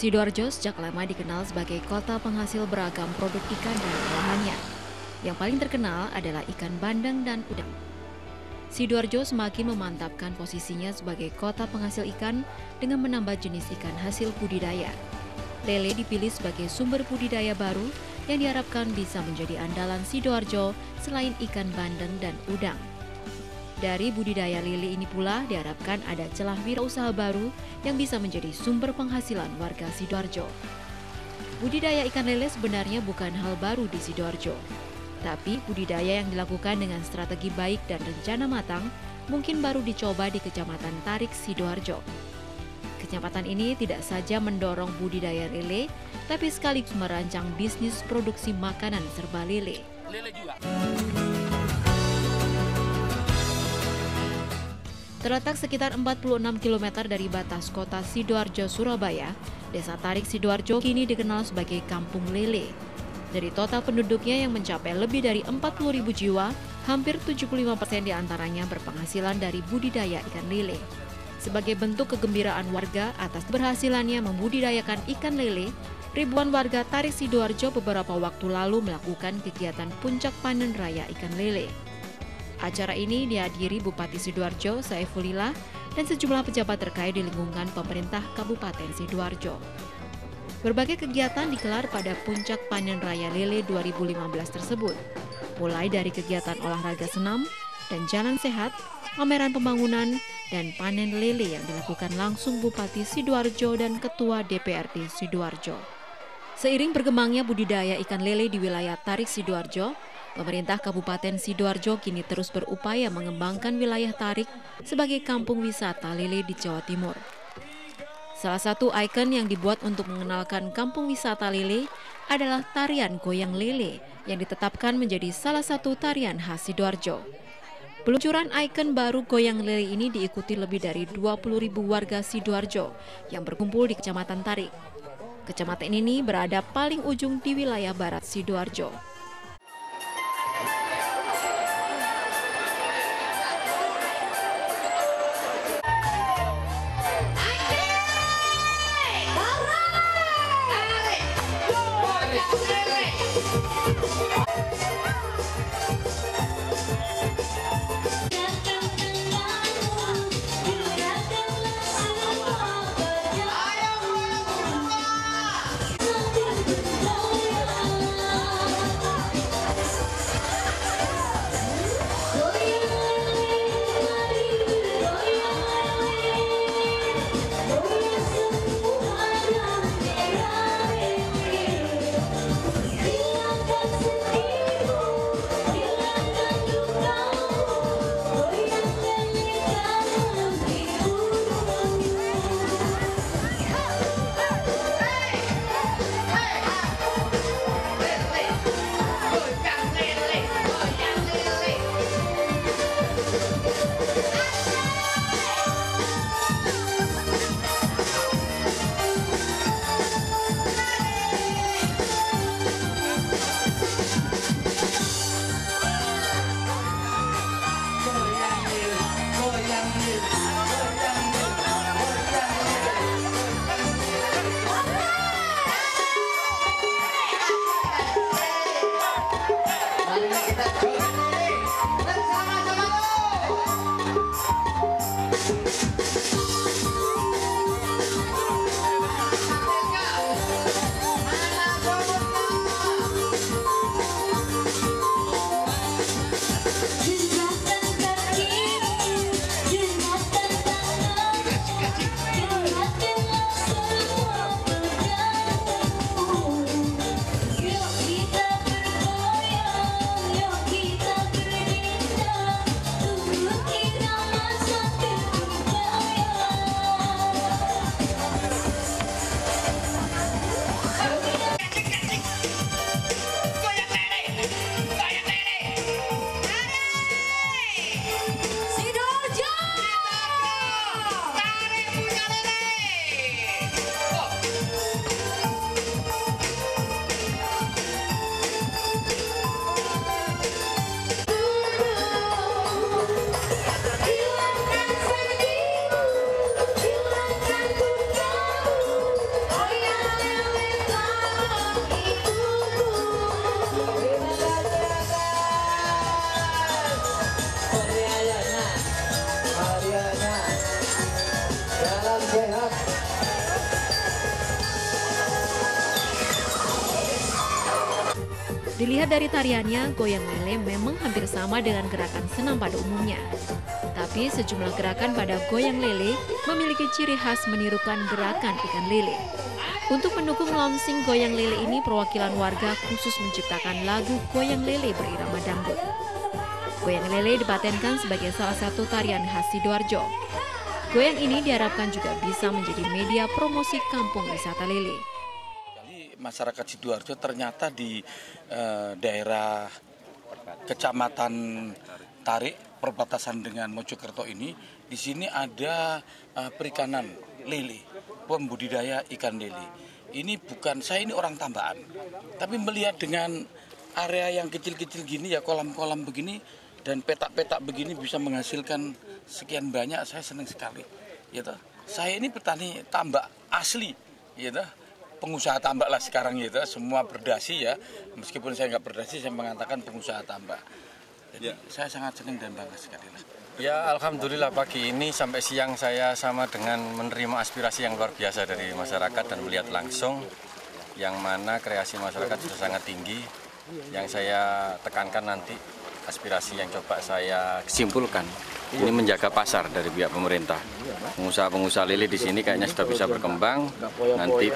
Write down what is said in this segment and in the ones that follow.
Sidoarjo sejak lama dikenal sebagai kota penghasil beragam produk ikan dan olahannya. Yang paling terkenal adalah ikan bandeng dan udang. Sidoarjo semakin memantapkan posisinya sebagai kota penghasil ikan dengan menambah jenis ikan hasil budidaya. Lele dipilih sebagai sumber budidaya baru yang diharapkan bisa menjadi andalan Sidoarjo selain ikan bandeng dan udang. Dari budidaya lele ini pula diharapkan ada celah wirausaha baru yang bisa menjadi sumber penghasilan warga Sidoarjo. Budidaya ikan lele sebenarnya bukan hal baru di Sidoarjo. Tapi budidaya yang dilakukan dengan strategi baik dan rencana matang mungkin baru dicoba di Kecamatan Tarik, Sidoarjo. Kecamatan ini tidak saja mendorong budidaya lele, tapi sekaligus merancang bisnis produksi makanan serba lele. Lele juga. Terletak sekitar 46 km dari batas kota Sidoarjo, Surabaya, Desa Tarik Sidoarjo kini dikenal sebagai Kampung Lele. Dari total penduduknya yang mencapai lebih dari 40.000 jiwa, hampir 75% diantaranya berpenghasilan dari budidaya ikan lele. Sebagai bentuk kegembiraan warga atas keberhasilannya membudidayakan ikan lele, ribuan warga Tarik Sidoarjo beberapa waktu lalu melakukan kegiatan puncak panen raya ikan lele. Acara ini dihadiri Bupati Sidoarjo, Saifulillah, dan sejumlah pejabat terkait di lingkungan pemerintah Kabupaten Sidoarjo. Berbagai kegiatan digelar pada puncak panen raya lele 2015 tersebut, mulai dari kegiatan olahraga senam dan jalan sehat, pameran pembangunan, dan panen lele yang dilakukan langsung Bupati Sidoarjo dan Ketua DPRD Sidoarjo. Seiring berkembangnya budidaya ikan lele di wilayah Tarik Sidoarjo, pemerintah Kabupaten Sidoarjo kini terus berupaya mengembangkan wilayah Tarik sebagai kampung wisata lele di Jawa Timur. Salah satu ikon yang dibuat untuk mengenalkan kampung wisata lele adalah tarian goyang lele yang ditetapkan menjadi salah satu tarian khas Sidoarjo. Peluncuran ikon baru goyang lele ini diikuti lebih dari 20.000 warga Sidoarjo yang berkumpul di Kecamatan Tarik. Kecamatan ini berada paling ujung di wilayah barat Sidoarjo. Dilihat dari tariannya, goyang lele memang hampir sama dengan gerakan senam pada umumnya. Tapi sejumlah gerakan pada goyang lele memiliki ciri khas menirukan gerakan ikan lele. Untuk mendukung launching goyang lele ini, perwakilan warga khusus menciptakan lagu goyang lele berirama dangdut. Goyang lele dipatenkan sebagai salah satu tarian khas Sidoarjo. Goyang ini diharapkan juga bisa menjadi media promosi kampung wisata lele. Masyarakat Sidoarjo ternyata di daerah Kecamatan Tarik perbatasan dengan Mojokerto ini, di sini ada perikanan lele, pembudidaya ikan lele. Ini bukan saya ini orang Tambahan, tapi melihat dengan area yang kecil-kecil gini ya, kolam-kolam begini dan petak-petak begini bisa menghasilkan sekian banyak, saya senang sekali. Gitu. Saya ini petani tambak asli, gitu. Pengusaha tambak lah sekarang gitu, semua berdasi ya. Meskipun saya nggak berdasi, saya mengatakan pengusaha tambak. Jadi saya sangat senang dan bangga sekali lah. Ya alhamdulillah, pagi ini sampai siang saya sama dengan menerima aspirasi yang luar biasa dari masyarakat dan melihat langsung yang mana kreasi masyarakat sudah sangat tinggi. Yang saya tekankan nanti aspirasi yang coba saya simpulkan ini menjaga pasar dari pihak pemerintah. Pengusaha-pengusaha lele di sini kayaknya sudah bisa berkembang. Nanti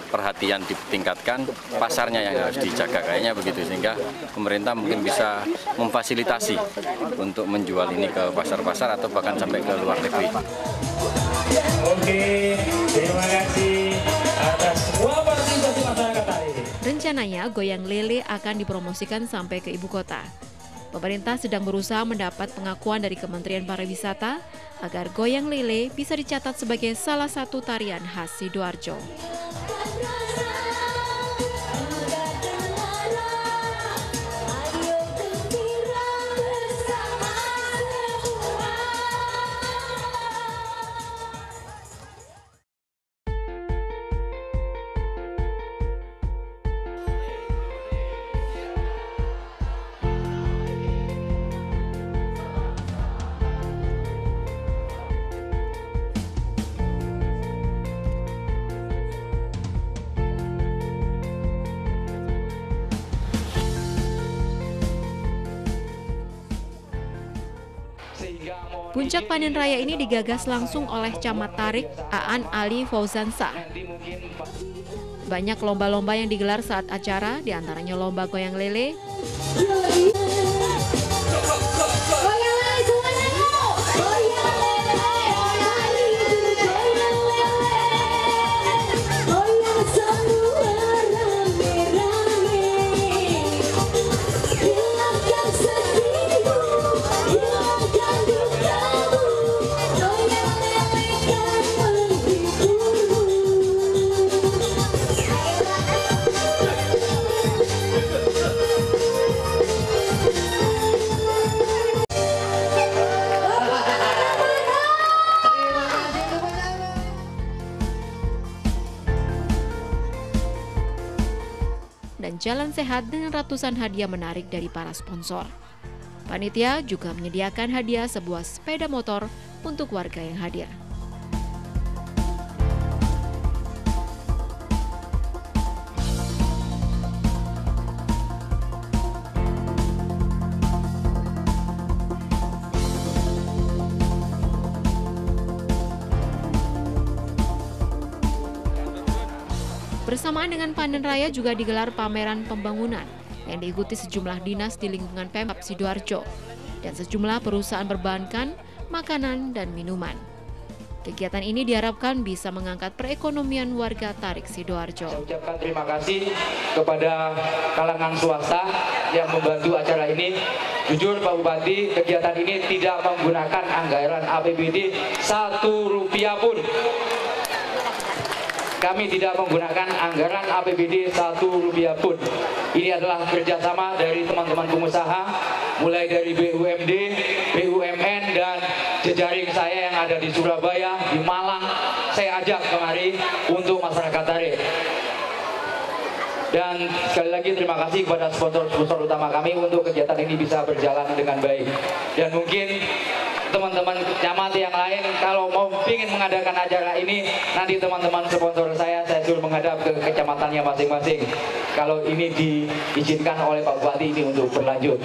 perhatian ditingkatkan, pasarnya yang harus dijaga kayaknya begitu, sehingga pemerintah mungkin bisa memfasilitasi untuk menjual ini ke pasar-pasar atau bahkan sampai ke luar negeri. Oke, terima kasih atas semua partisipasi masyarakat hari ini. Rencananya goyang lele akan dipromosikan sampai ke ibu kota. Pemerintah sedang berusaha mendapat pengakuan dari Kementerian Pariwisata agar goyang lele bisa dicatat sebagai salah satu tarian khas Sidoarjo. Puncak panen raya ini digagas langsung oleh Camat Tarik Aan Ali Fauzansa. Banyak lomba-lomba yang digelar saat acara, diantaranya lomba goyang lele, dan jalan sehat dengan ratusan hadiah menarik dari para sponsor. Panitia juga menyediakan hadiah sebuah sepeda motor untuk warga yang hadir. Bersamaan dengan panen raya juga digelar pameran pembangunan yang diikuti sejumlah dinas di lingkungan Pemkab Sidoarjo dan sejumlah perusahaan perbankan, makanan, dan minuman. Kegiatan ini diharapkan bisa mengangkat perekonomian warga Tarik Sidoarjo. Saya ucapkan terima kasih kepada kalangan swasta yang membantu acara ini. Jujur Pak Bupati, kegiatan ini tidak menggunakan anggaran APBD 1 rupiah pun. Kami tidak menggunakan anggaran APBD 1 rupiah pun. Ini adalah kerjasama dari teman-teman pengusaha, mulai dari BUMD, BUMN, dan jejaring saya yang ada di Surabaya, di Malang. Saya ajak kemari untuk masyarakat Tarik. Dan sekali lagi terima kasih kepada sponsor-sponsor utama kami untuk kegiatan ini bisa berjalan dengan baik. Dan mungkin teman-teman camat yang lain kalau mau ingin mengadakan acara ini, nanti teman-teman sponsor saya suruh menghadap ke kecamatannya masing-masing. Kalau ini diizinkan oleh Pak Bupati ini untuk berlanjut.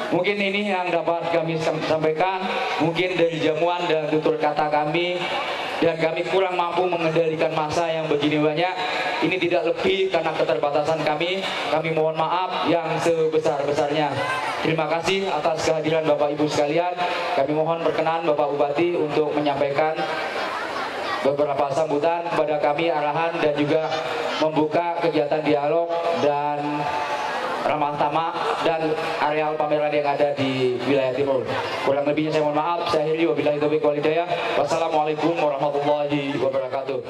Mungkin ini yang dapat kami sampaikan, mungkin dari jamuan dan tutur kata kami, dan kami kurang mampu mengendalikan massa yang begini banyak. Ini tidak lebih karena keterbatasan kami mohon maaf yang sebesar-besarnya. Terima kasih atas kehadiran Bapak Ibu sekalian. Kami mohon berkenan Bapak Bupati untuk menyampaikan beberapa sambutan kepada kami, arahan, dan juga membuka kegiatan dialog dan ramah tamah dan areal pameran yang ada di wilayah timur. Kurang lebihnya saya mohon maaf. Saya akhiri wabillahi taufiq wal hidayah. Wassalamualaikum warahmatullahi wabarakatuh.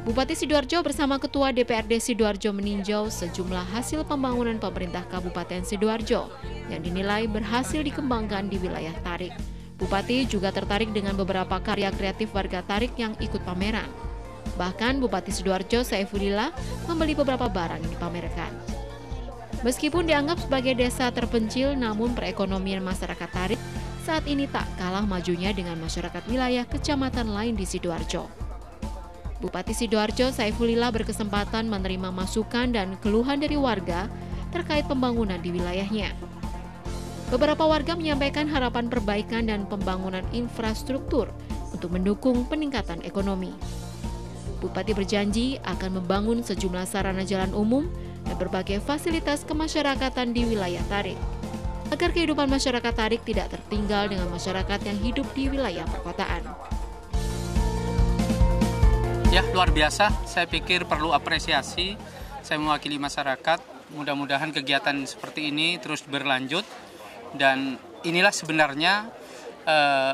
Bupati Sidoarjo bersama Ketua DPRD Sidoarjo meninjau sejumlah hasil pembangunan pemerintah Kabupaten Sidoarjo yang dinilai berhasil dikembangkan di wilayah Tarik. Bupati juga tertarik dengan beberapa karya kreatif warga Tarik yang ikut pameran. Bahkan Bupati Sidoarjo Saifulillah membeli beberapa barang yang dipamerkan. Meskipun dianggap sebagai desa terpencil, namun perekonomian masyarakat Tarik saat ini tak kalah majunya dengan masyarakat wilayah kecamatan lain di Sidoarjo. Bupati Sidoarjo Saifulillah berkesempatan menerima masukan dan keluhan dari warga terkait pembangunan di wilayahnya. Beberapa warga menyampaikan harapan perbaikan dan pembangunan infrastruktur untuk mendukung peningkatan ekonomi. Bupati berjanji akan membangun sejumlah sarana jalan umum dan berbagai fasilitas kemasyarakatan di wilayah Tarik, agar kehidupan masyarakat Tarik tidak tertinggal dengan masyarakat yang hidup di wilayah perkotaan. Ya, luar biasa. Saya pikir perlu apresiasi. Saya mewakili masyarakat. Mudah-mudahan kegiatan seperti ini terus berlanjut. Dan inilah sebenarnya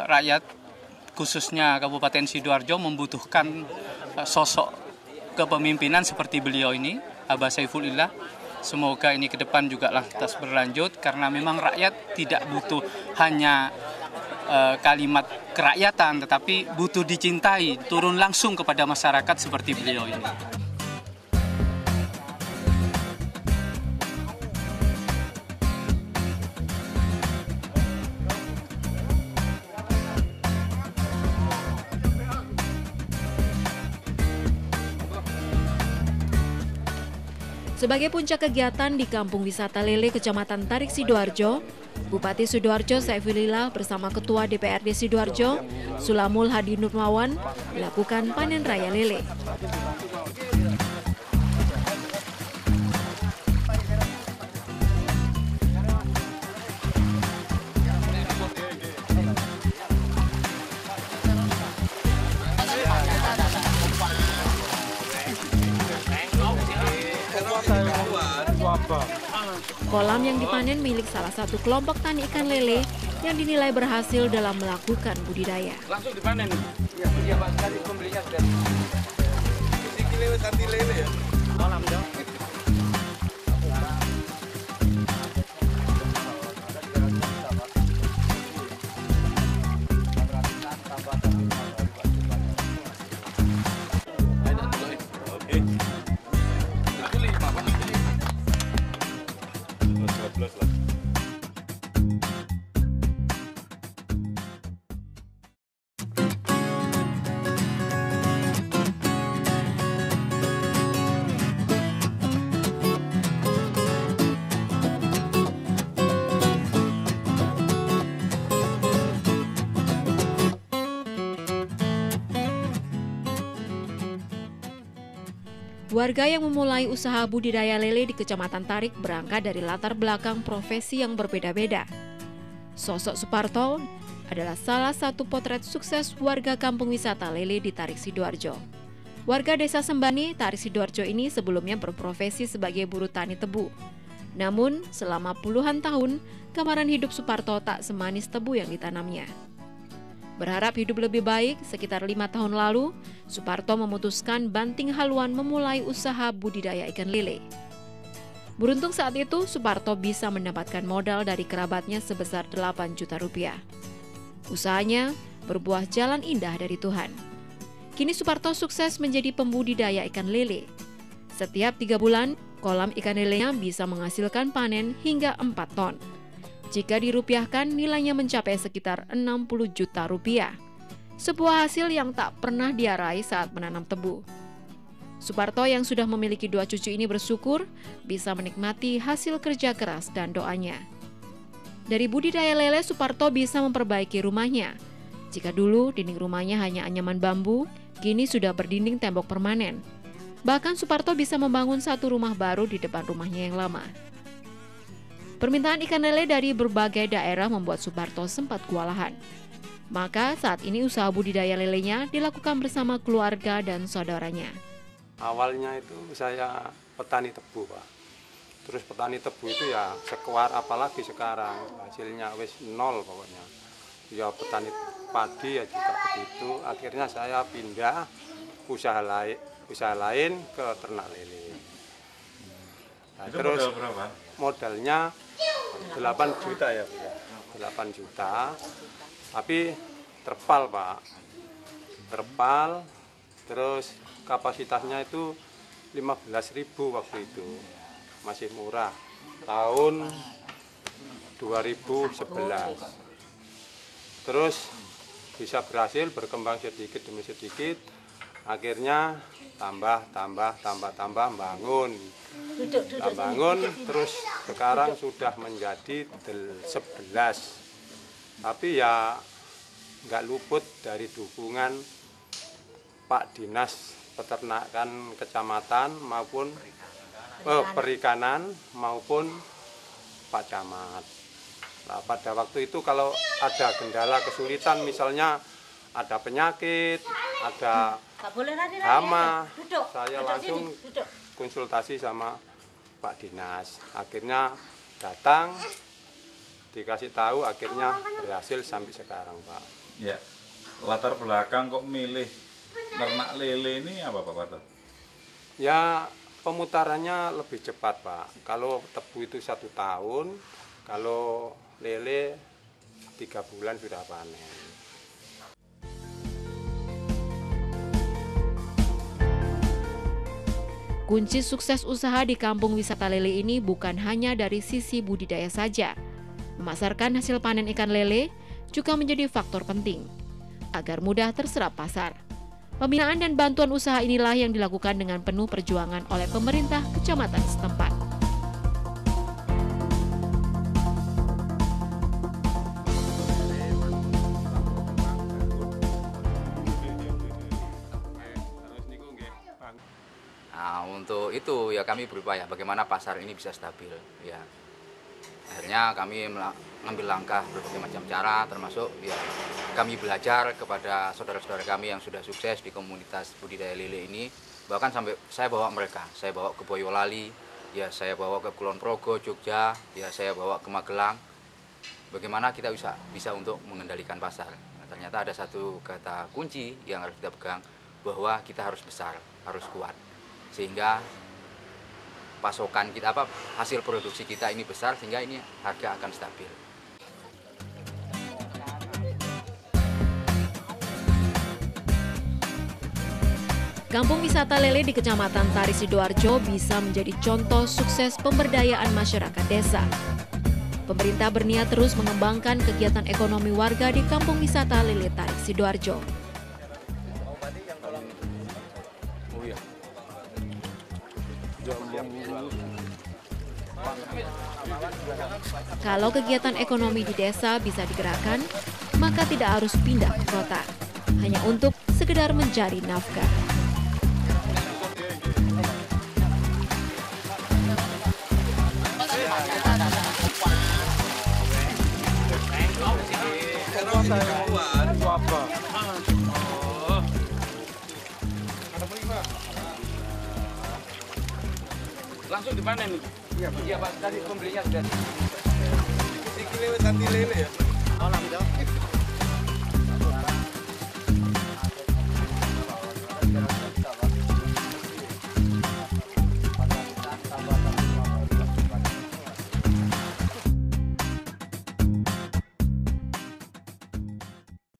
rakyat, khususnya Kabupaten Sidoarjo, membutuhkan sosok kepemimpinan seperti beliau ini, Abah Saifulillah. Semoga ini ke depan juga lantas berlanjut, karena memang rakyat tidak butuh hanya kalimat kerakyatan, tetapi butuh dicintai, turun langsung kepada masyarakat seperti beliau ini. Sebagai puncak kegiatan di Kampung Wisata Lele, Kecamatan Tarik, Sidoarjo, Bupati Sidoarjo Saifulillah bersama Ketua DPRD Sidoarjo, Sulamul Hadi Nurmawan, melakukan panen raya lele. Kolam yang dipanen milik salah satu kelompok tani ikan lele yang dinilai berhasil dalam melakukan budidaya. Langsung dipanen. Iya Pak, sekali pembelinya sudah. Lele ganti lele ya. Kolam dong. Warga yang memulai usaha budidaya lele di Kecamatan Tarik berangkat dari latar belakang profesi yang berbeda-beda. Sosok Suparto adalah salah satu potret sukses warga kampung wisata lele di Tarik, Sidoarjo. Warga desa Sembani, Tarik, Sidoarjo ini sebelumnya berprofesi sebagai buruh tani tebu. Namun, selama puluhan tahun, gambaran hidup Suparto tak semanis tebu yang ditanamnya. Berharap hidup lebih baik, sekitar 5 tahun lalu, Suparto memutuskan banting haluan memulai usaha budidaya ikan lele. Beruntung saat itu, Suparto bisa mendapatkan modal dari kerabatnya sebesar 8 juta rupiah. Usahanya berbuah jalan indah dari Tuhan. Kini Suparto sukses menjadi pembudidaya ikan lele. Setiap 3 bulan, kolam ikan lelenya bisa menghasilkan panen hingga 4 ton. Jika dirupiahkan, nilainya mencapai sekitar 60 juta rupiah. Sebuah hasil yang tak pernah dia raih saat menanam tebu. Suparto yang sudah memiliki 2 cucu ini bersyukur bisa menikmati hasil kerja keras dan doanya. Dari budidaya lele, Suparto bisa memperbaiki rumahnya. Jika dulu dinding rumahnya hanya anyaman bambu, kini sudah berdinding tembok permanen. Bahkan Suparto bisa membangun satu rumah baru di depan rumahnya yang lama. Permintaan ikan lele dari berbagai daerah membuat Suparto sempat kewalahan. Maka saat ini usaha budidaya lelenya dilakukan bersama keluarga dan saudaranya. Awalnya itu saya petani tebu, Pak. Terus petani tebu itu ya sekuar, apalagi sekarang hasilnya wis nol pokoknya. Ya petani padi ya juga begitu. Akhirnya saya pindah usaha lain ke ternak lele. Nah, terus modal berapa? Modalnya 8 juta ya, Bu. 8 juta. Tapi terpal, Pak. Terpal, terus kapasitasnya itu 15.000 waktu itu. Masih murah. Tahun 2011. Terus bisa berhasil berkembang sedikit demi sedikit. Akhirnya tambah bangun. Bangun terus sekarang sudah menjadi 11. Tapi ya nggak luput dari dukungan Pak Dinas Peternakan Kecamatan maupun Perikanan maupun Pak Camat. Nah, pada waktu itu kalau ada kendala kesulitan, misalnya ada penyakit, ada hama, saya langsung konsultasi sama Pak Dinas. Akhirnya datang, dikasih tahu, akhirnya berhasil sampai sekarang, Pak. Ya, latar belakang kok milih ternak lele ini apa, Pak Parto? Ya, pemutarannya lebih cepat, Pak. Kalau tebu itu 1 tahun, kalau lele 3 bulan sudah panen. Kunci sukses usaha di kampung wisata lele ini bukan hanya dari sisi budidaya saja. Memasarkan hasil panen ikan lele juga menjadi faktor penting agar mudah terserap pasar. Pembinaan dan bantuan usaha inilah yang dilakukan dengan penuh perjuangan oleh pemerintah kecamatan setempat. Nah, untuk itu ya kami berupaya bagaimana pasar ini bisa stabil. Ya, akhirnya kami mengambil langkah berbagai macam cara, termasuk ya kami belajar kepada saudara-saudara kami yang sudah sukses di komunitas budidaya lele ini. Bahkan sampai saya bawa mereka, saya bawa ke Boyolali, ya saya bawa ke Kulon Progo, Jogja, ya saya bawa ke Magelang. Bagaimana kita bisa untuk mengendalikan pasar. Nah, ternyata ada satu kata kunci yang harus kita pegang, bahwa kita harus besar, harus kuat. Sehingga pasokan kita, hasil produksi kita ini besar, sehingga ini harga akan stabil. Kampung wisata lele di Kecamatan Tari Sidoarjo bisa menjadi contoh sukses pemberdayaan masyarakat desa. Pemerintah berniat terus mengembangkan kegiatan ekonomi warga di Kampung Wisata Lele Tari Sidoarjo. Kalau kegiatan ekonomi di desa bisa digerakkan, maka tidak harus pindah ke kota, hanya untuk sekedar mencari nafkah. Langsung dipanen. Iya Pak, tadi pembelinya sudah. Sikile wis anti lele ya. Oh,